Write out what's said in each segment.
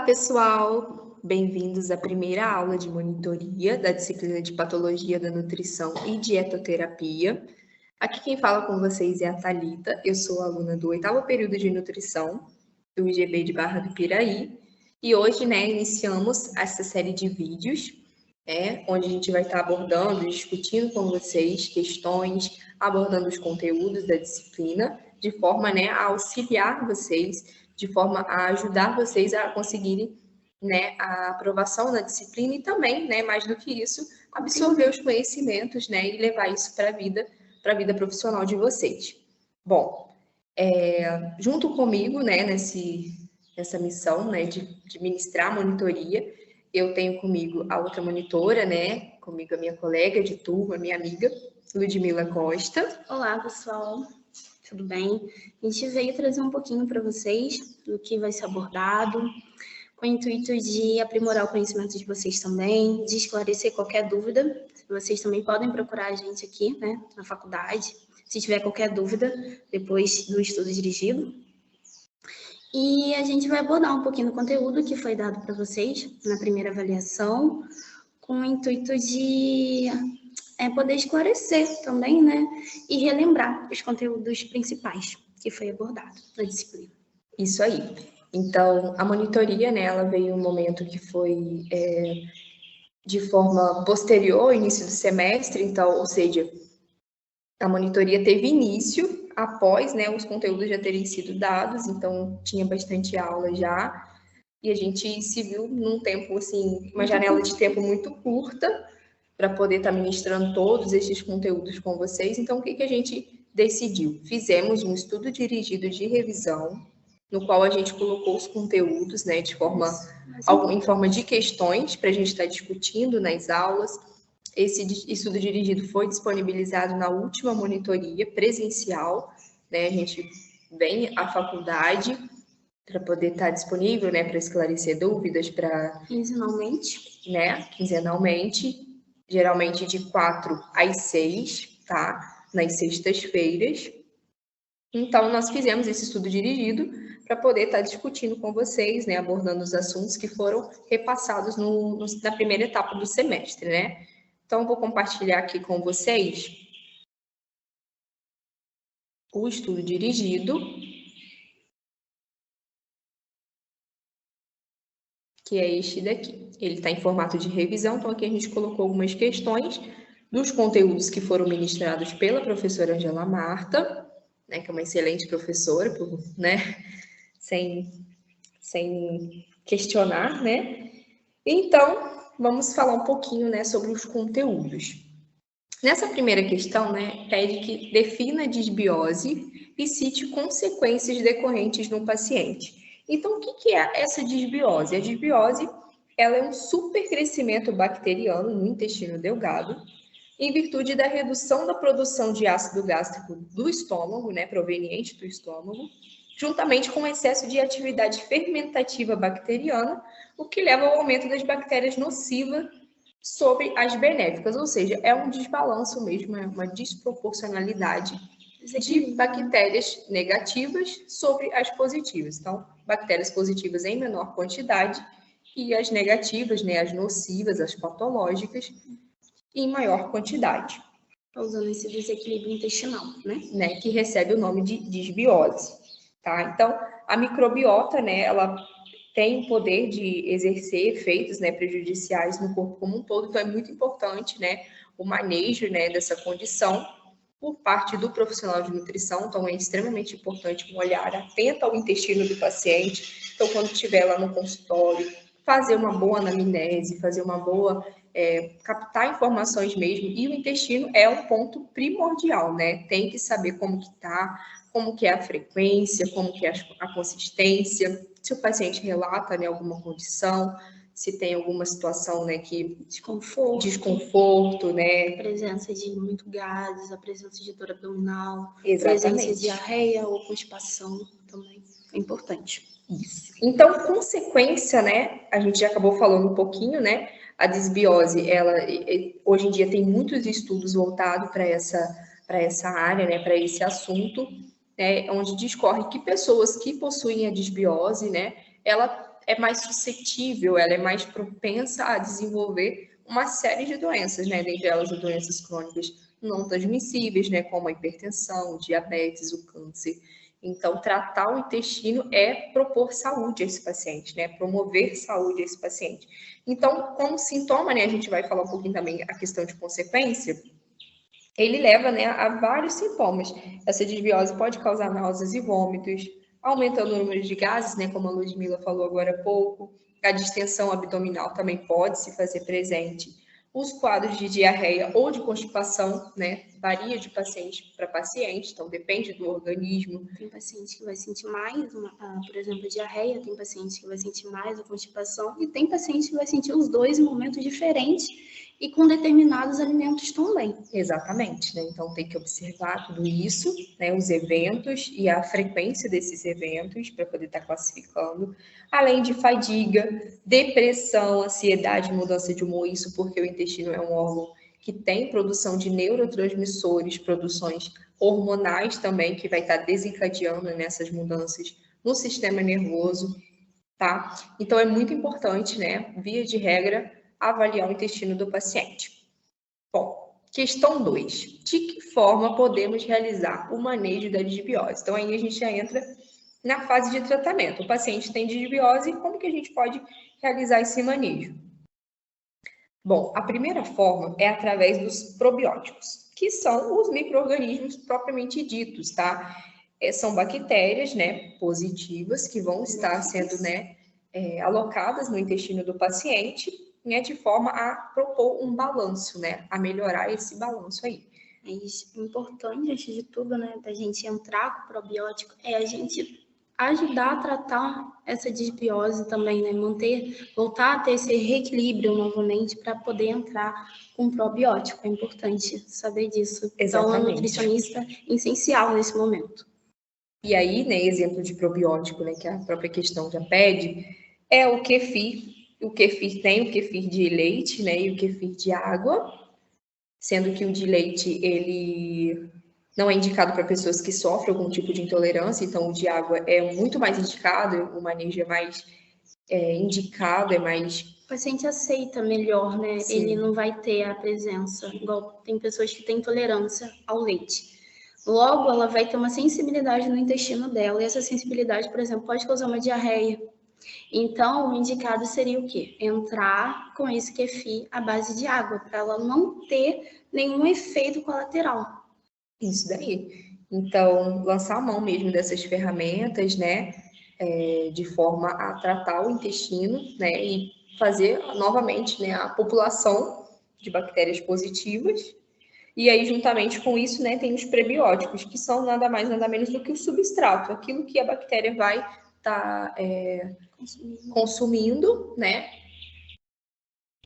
pessoal! Bem-vindos à primeira aula de monitoria da disciplina de Patologia da Nutrição e Dietoterapia. Aqui quem fala com vocês é a Thalita, eu sou aluna do 8º período de Nutrição do IGB de Barra do Piraí e hoje, iniciamos essa série de vídeos, onde a gente vai estar abordando, discutindo com vocês questões, abordando os conteúdos da disciplina, de forma a auxiliar vocês, de forma a ajudar vocês a conseguirem a aprovação na disciplina e também, mais do que isso, absorver os conhecimentos e levar isso para a vida profissional de vocês. Bom, junto comigo nessa missão de ministrar a monitoria, eu tenho comigo a outra monitora, comigo a minha colega de turma, minha amiga, Ludmila Costa. Olá, pessoal. Tudo bem? A gente veio trazer um pouquinho para vocês do que vai ser abordado, com o intuito de aprimorar o conhecimento de vocês também, de esclarecer qualquer dúvida. Vocês também podem procurar a gente aqui, na faculdade, se tiver qualquer dúvida, depois do estudo dirigido. E a gente vai abordar um pouquinho do conteúdo que foi dado para vocês na primeira avaliação, com o intuito de poder esclarecer também, e relembrar os conteúdos principais que foi abordado na disciplina. Isso aí. Então, a monitoria, ela veio em um momento que foi de forma posterior ao início do semestre, então, ou seja, a monitoria teve início após, os conteúdos já terem sido dados, então tinha bastante aula já, e a gente se viu num tempo, assim, uma janela de tempo muito curta, para poder estar ministrando todos esses conteúdos com vocês. Então, o que a gente decidiu? Fizemos um estudo dirigido de revisão, no qual a gente colocou os conteúdos, em forma de questões, para a gente estar discutindo nas aulas. Esse estudo dirigido foi disponibilizado na última monitoria presencial, A gente vem à faculdade para poder estar disponível, para esclarecer dúvidas, Quinzenalmente. Quinzenalmente. Geralmente de 4 às 6, tá? Nas sextas-feiras. Então, nós fizemos esse estudo dirigido para poder estar discutindo com vocês, abordando os assuntos que foram repassados na primeira etapa do semestre, Então, eu vou compartilhar aqui com vocês o estudo dirigido, que é este daqui. Ele está em formato de revisão, então aqui a gente colocou algumas questões dos conteúdos que foram ministrados pela professora Angela Marta, que é uma excelente professora, sem questionar, Então, vamos falar um pouquinho, sobre os conteúdos. Nessa primeira questão, pede que defina a disbiose e cite consequências decorrentes no paciente. Então, o que é essa disbiose? A disbiose, ela é um supercrescimento bacteriano no intestino delgado, em virtude da redução da produção de ácido gástrico do estômago, proveniente do estômago, juntamente com o excesso de atividade fermentativa bacteriana, o que leva ao aumento das bactérias nocivas sobre as benéficas, ou seja, é um desbalanço mesmo, é uma desproporcionalidade de bactérias negativas sobre as positivas. Então, bactérias positivas em menor quantidade e as negativas, as nocivas, as patológicas, em maior quantidade. Causando esse desequilíbrio intestinal, que recebe o nome de disbiose, tá? Então, a microbiota, ela tem o poder de exercer efeitos, prejudiciais no corpo como um todo, então é muito importante, o manejo, dessa condição por parte do profissional de nutrição, então é extremamente importante um olhar atento ao intestino do paciente. Então, quando estiver lá no consultório, fazer uma boa anamnese, fazer uma boa, captar informações mesmo, e o intestino é um ponto primordial, Tem que saber como que tá, como que é a frequência, como que é a consistência, se o paciente relata, alguma condição, se tem alguma situação, que desconforto, Presença de muito gases, a presença de dor abdominal, Exatamente. Presença de diarreia ou constipação também é importante. Isso. Então, consequência, a gente já acabou falando um pouquinho, a disbiose, ela hoje em dia tem muitos estudos voltados para essa área, para esse assunto, onde discorre que pessoas que possuem a disbiose, ela é mais suscetível, ela é mais propensa a desenvolver uma série de doenças, né? Dentre elas, as doenças crônicas não transmissíveis, né? Como a hipertensão, o diabetes, o câncer. Então, tratar o intestino é propor saúde a esse paciente, né? Promover saúde a esse paciente. Então, como sintoma, né? A gente vai falar um pouquinho também a questão de consequência. Ele leva, né, a vários sintomas. Essa desbiose pode causar náuseas e vômitos, aumentando o número de gases, né, como a Ludmila falou agora há pouco. A distensão abdominal também pode se fazer presente. Os quadros de diarreia ou de constipação, né, varia de paciente para paciente, então depende do organismo. Tem paciente que vai sentir mais, por exemplo, a diarreia, tem paciente que vai sentir mais a constipação, e tem paciente que vai sentir os dois em momentos diferentes e com determinados alimentos também. Exatamente, né? Então tem que observar tudo isso, né? Os eventos e a frequência desses eventos para poder estar classificando, além de fadiga, depressão, ansiedade, mudança de humor, isso porque o intestino é um órgão que tem produção de neurotransmissores, produções hormonais também, que vai estar desencadeando nessas mudanças no sistema nervoso, tá? Então é muito importante, né? Via de regra, avaliar o intestino do paciente. Bom, questão 2. De que forma podemos realizar o manejo da disbiose? Então, aí a gente já entra na fase de tratamento. O paciente tem disbiose, como que a gente pode realizar esse manejo? Bom, a primeira forma é através dos probióticos, que são os micro-organismos propriamente ditos, tá? São bactérias, né, positivas, que vão estar sendo, né, alocadas no intestino do paciente, né, de forma a propor um balanço, né, a melhorar esse balanço aí. Mas importante, antes de tudo, né, da gente entrar com o probiótico, é a gente ajudar a tratar essa disbiose também, né, voltar a ter esse reequilíbrio novamente para poder entrar com probiótico. É importante saber disso. Exatamente. Então, a nutricionista é essencial nesse momento. E aí, né, exemplo de probiótico, né, que a própria questão já pede, é o kefir. O kefir tem o kefir de leite, né, e o kefir de água, sendo que o de leite, ele não é indicado para pessoas que sofrem algum tipo de intolerância, então o de água é muito mais indicado, o manejo é mais indicado, é mais... O paciente aceita melhor, né? Sim. Ele não vai ter a presença, igual tem pessoas que têm intolerância ao leite. Logo, ela vai ter uma sensibilidade no intestino dela, e essa sensibilidade, por exemplo, pode causar uma diarreia. Então, o indicado seria o quê? Entrar com esse kefir à base de água, para ela não ter nenhum efeito colateral. Isso daí. Então, lançar a mão mesmo dessas ferramentas, né, de forma a tratar o intestino, né, e fazer novamente, né, a população de bactérias positivas. E aí, juntamente com isso, né, tem os prebióticos, que são nada mais, nada menos do que o substrato, aquilo que a bactéria vai estar consumindo, né?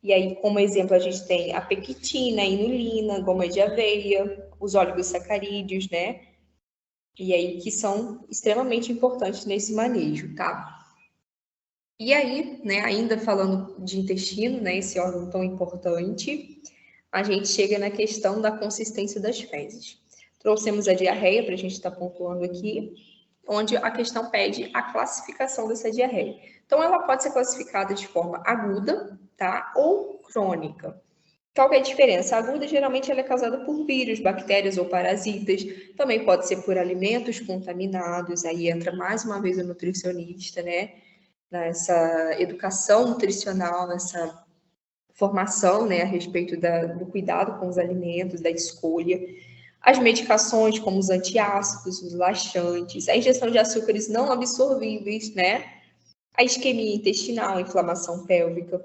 E aí, como exemplo, a gente tem a pectina, a inulina, goma de aveia, os oligosacarídeos, né? E aí, que são extremamente importantes nesse manejo, tá? E aí, né, ainda falando de intestino, né, esse órgão tão importante, a gente chega na questão da consistência das fezes. Trouxemos a diarreia, para a gente estar pontuando aqui, onde a questão pede a classificação dessa diarreia. Então, ela pode ser classificada de forma aguda, tá? Ou crônica. Qual que é a diferença? A aguda, geralmente, ela é causada por vírus, bactérias ou parasitas. Também pode ser por alimentos contaminados. Aí entra mais uma vez o nutricionista, né? Nessa educação nutricional, nessa formação, né, a respeito do cuidado com os alimentos, da escolha. As medicações, como os antiácidos, os laxantes, a ingestão de açúcares não absorvíveis, né? A isquemia intestinal, a inflamação pélvica.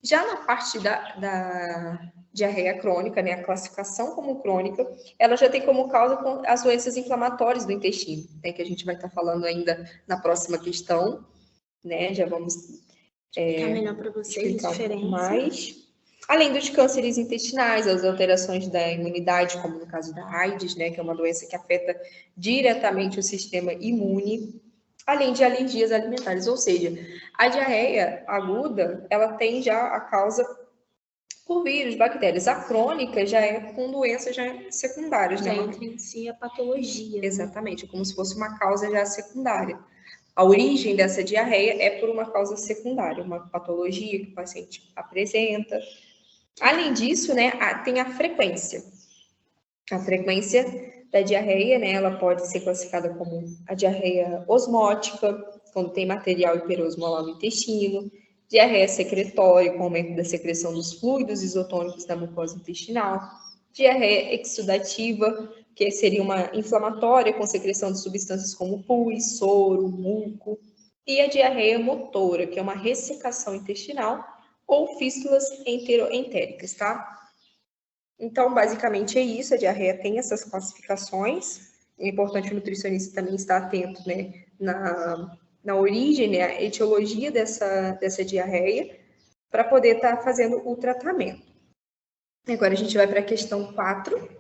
Já na parte da diarreia crônica, né, a classificação como crônica, ela já tem como causa as doenças inflamatórias do intestino, né, que a gente vai estar falando ainda na próxima questão, né? Já vamos explicar melhor para vocês explicar um pouco mais. Além dos cânceres intestinais, as alterações da imunidade, como no caso da AIDS, né, que é uma doença que afeta diretamente o sistema imune, além de alergias alimentares, ou seja, a diarreia aguda, ela tem já a causa por vírus, bactérias. A crônica já é com doenças já secundárias, já né? entra em si a patologia. Exatamente, como se fosse uma causa já secundária. A origem dessa diarreia é por uma causa secundária, uma patologia que o paciente apresenta. Além disso, né, tem a frequência. A frequência da diarreia, né, ela pode ser classificada como a diarreia osmótica, quando tem material hiperosmolar no intestino, diarreia secretória, com aumento da secreção dos fluidos isotônicos da mucosa intestinal, diarreia exudativa, que seria uma inflamatória com secreção de substâncias como pus, soro, muco, e a diarreia motora, que é uma ressecação intestinal ou fístulas enteroentéricas, tá? Então, basicamente é isso, a diarreia tem essas classificações. É importante o nutricionista também estar atento, né, na origem, né, a etiologia dessa diarreia, para poder estar fazendo o tratamento. Agora a gente vai para a questão 4.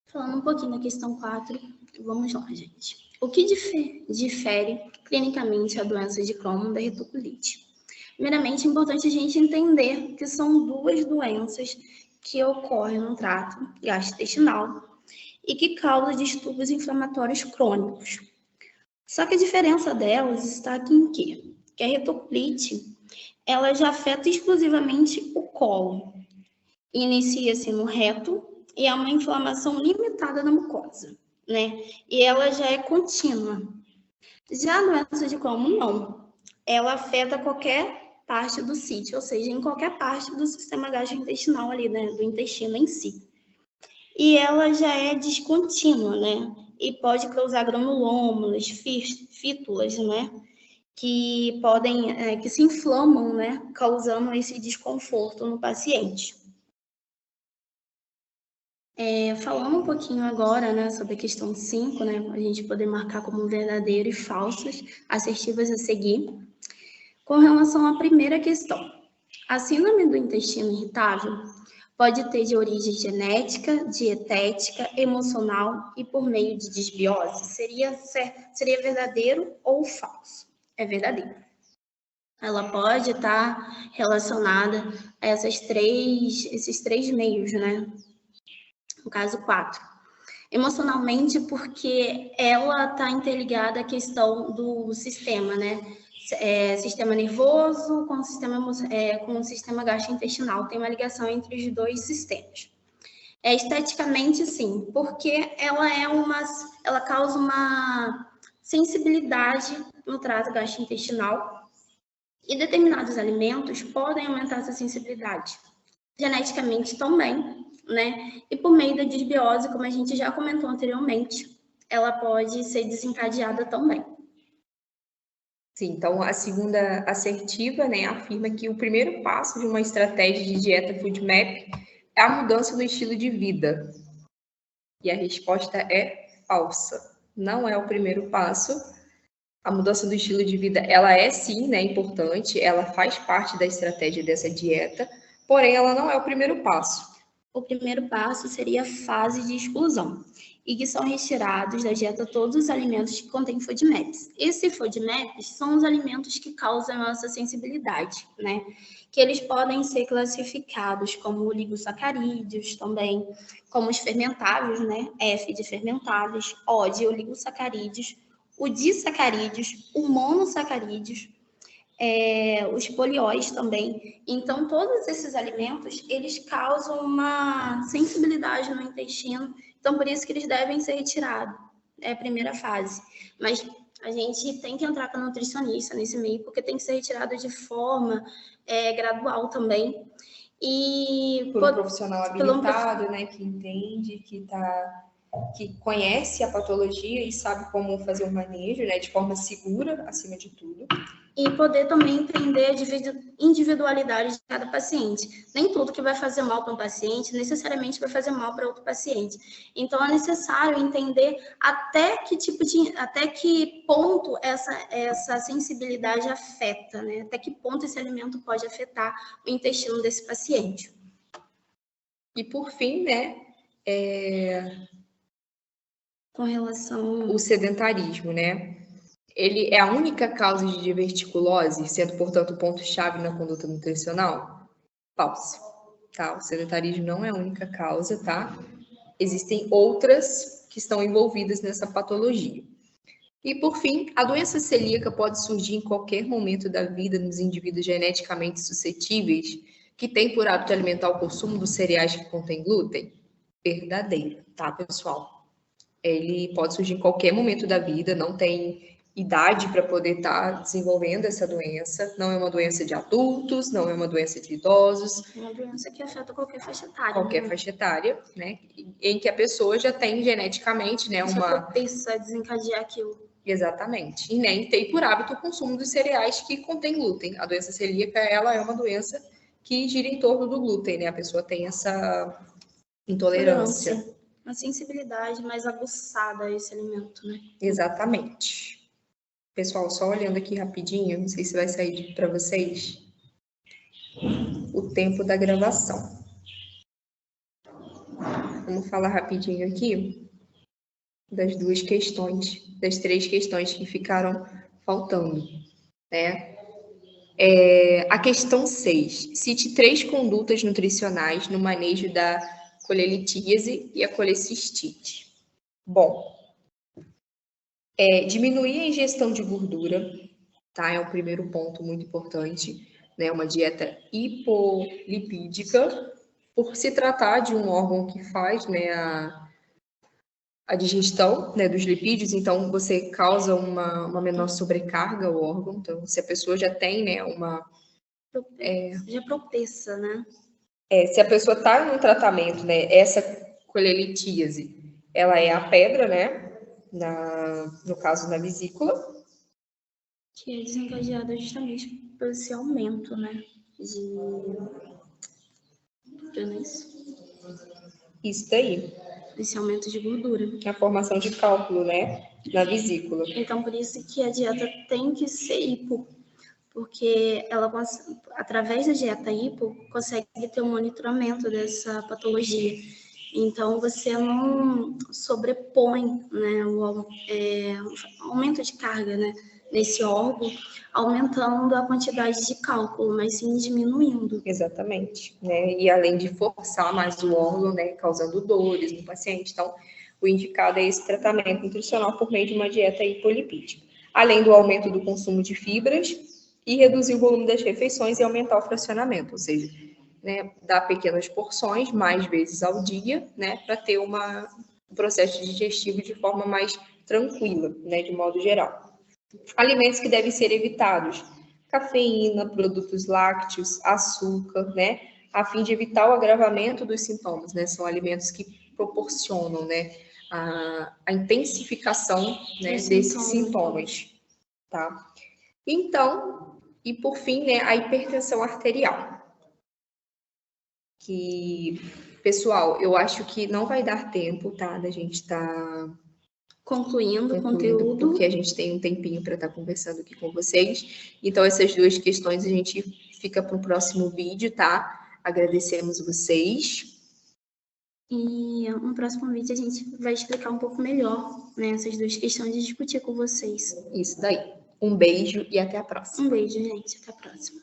Falando um pouquinho da questão 4, vamos lá, gente. O que difere clinicamente a doença de Crohn da retocolite? Primeiramente, é importante a gente entender que são duas doenças que ocorrem no trato gastrointestinal e que causam distúrbios inflamatórios crônicos. Só que a diferença delas está aqui em quê? Que a retocolite, ela já afeta exclusivamente o colo. Inicia-se no reto e é uma inflamação limitada da mucosa, né? E ela já é contínua. Já a doença de Crohn, não. Ela afeta qualquer parte do sítio, ou seja, em qualquer parte do sistema gastrointestinal ali, né, do intestino em si. E ela já é descontínua, né, e pode causar granulômulas, fítulas, né, que podem, que se inflamam, né, causando esse desconforto no paciente. Falando um pouquinho agora, né, sobre a questão 5, né, a gente poder marcar como verdadeiro e falsas, assertivas a seguir. Com relação à primeira questão, a síndrome do intestino irritável pode ter de origem genética, dietética, emocional e por meio de disbiose? Seria verdadeiro ou falso? É verdadeiro. Ela pode estar relacionada a esses três meios, né? No caso 4. Emocionalmente, porque ela está interligada à questão do sistema, né? Sistema nervoso com o sistema gastrointestinal. Tem uma ligação entre os dois sistemas. Esteticamente, sim, porque ela causa uma sensibilidade no trato gastrointestinal e determinados alimentos podem aumentar essa sensibilidade. Geneticamente também, né? E por meio da disbiose, como a gente já comentou anteriormente, ela pode ser desencadeada também. Sim, então a segunda assertiva, né, afirma que o primeiro passo de uma estratégia de dieta FoodMap é a mudança do estilo de vida. E a resposta é falsa. Não é o primeiro passo. A mudança do estilo de vida, ela é sim, né, importante, ela faz parte da estratégia dessa dieta, porém ela não é o primeiro passo. O primeiro passo seria a fase de exclusão, e que são retirados da dieta todos os alimentos que contêm FODMAPs. Esses FODMAPs são os alimentos que causam a nossa sensibilidade, né? Que eles podem ser classificados como oligosacarídeos também, como os fermentáveis, né? F de fermentáveis, O de oligosacarídeos, o disacarídeos, o monossacarídeos, os polióis também. Então, todos esses alimentos, eles causam uma sensibilidade no intestino, então por isso que eles devem ser retirados, é a primeira fase. Mas a gente tem que entrar com a nutricionista nesse meio, porque tem que ser retirado de forma gradual também. E por um profissional habilitado, né, que entende, que conhece a patologia e sabe como fazer o manejo, né, de forma segura, acima de tudo. E poder também entender a individualidade de cada paciente. Nem tudo que vai fazer mal para um paciente necessariamente vai fazer mal para outro paciente. Então, é necessário entender até que ponto essa sensibilidade afeta, né? Até que ponto esse alimento pode afetar o intestino desse paciente. E por fim, né, com relação ao sedentarismo, né? Ele é a única causa de diverticulose, sendo, portanto, o ponto-chave na conduta nutricional? Falso. Tá? O sedentarismo não é a única causa, tá? Existem outras que estão envolvidas nessa patologia. E, por fim, a doença celíaca pode surgir em qualquer momento da vida nos indivíduos geneticamente suscetíveis que têm por hábito alimentar o consumo dos cereais que contêm glúten? Verdadeiro, tá, pessoal? Ele pode surgir em qualquer momento da vida, não tem idade para poder estar desenvolvendo essa doença, não é uma doença de adultos, não é uma doença de idosos. É uma doença que afeta qualquer faixa etária. Qualquer faixa etária, né? Em que a pessoa já tem geneticamente, né, já propensa a desencadear aquilo. Exatamente. E nem tem por hábito o consumo dos cereais que contém glúten. A doença celíaca, ela é uma doença que gira em torno do glúten, né? A pessoa tem essa intolerância. Uma sensibilidade mais aguçada a esse alimento, né? Exatamente. Pessoal, só olhando aqui rapidinho, não sei se vai sair para vocês o tempo da gravação. Vamos falar rapidinho aqui das duas questões, das 3 questões que ficaram faltando, né? A questão 6. Cite 3 condutas nutricionais no manejo da colelitíase e a colecistite. Bom, diminuir a ingestão de gordura, tá? É o primeiro ponto muito importante, né? Uma dieta hipolipídica, por se tratar de um órgão que faz, né, a digestão, né, dos lipídios, então você causa uma menor sobrecarga ao órgão. Então, se a pessoa já tem, né, já propensa, né? Se a pessoa está em um tratamento, né, essa colelitíase, ela é a pedra, né, no caso na vesícula. Que é desencadeada justamente por esse aumento, né, Isso daí. Esse aumento de gordura. A formação de cálculo, né, na vesícula. Então, por isso que a dieta tem que ser hipo, porque ela, através da dieta hipo, consegue ter um monitoramento dessa patologia. Então, você não sobrepõe, né, o aumento de carga, né, nesse órgão, aumentando a quantidade de cálculo, mas sim diminuindo. Exatamente, né? E além de forçar mais o órgão, né, causando dores no paciente. Então, o indicado é esse tratamento nutricional por meio de uma dieta hipolipídica. Além do aumento do consumo de fibras e reduzir o volume das refeições e aumentar o fracionamento, ou seja, né, dar pequenas porções, mais vezes ao dia, né, para ter um processo digestivo de forma mais tranquila, né, de modo geral. Alimentos que devem ser evitados: cafeína, produtos lácteos, açúcar, né, a fim de evitar o agravamento dos sintomas, né, são alimentos que proporcionam, né, a intensificação, né, desses sintomas, tá? Então, e por fim, né, a hipertensão arterial. Que, pessoal, eu acho que não vai dar tempo, tá, da gente estar concluindo o conteúdo, porque a gente tem um tempinho para estar conversando aqui com vocês. Então, essas 2 questões a gente fica para o próximo vídeo, tá? Agradecemos vocês. E no próximo vídeo a gente vai explicar um pouco melhor, né, essas 2 questões e discutir com vocês. Isso daí. Um beijo e até a próxima. Um beijo, gente. Até a próxima.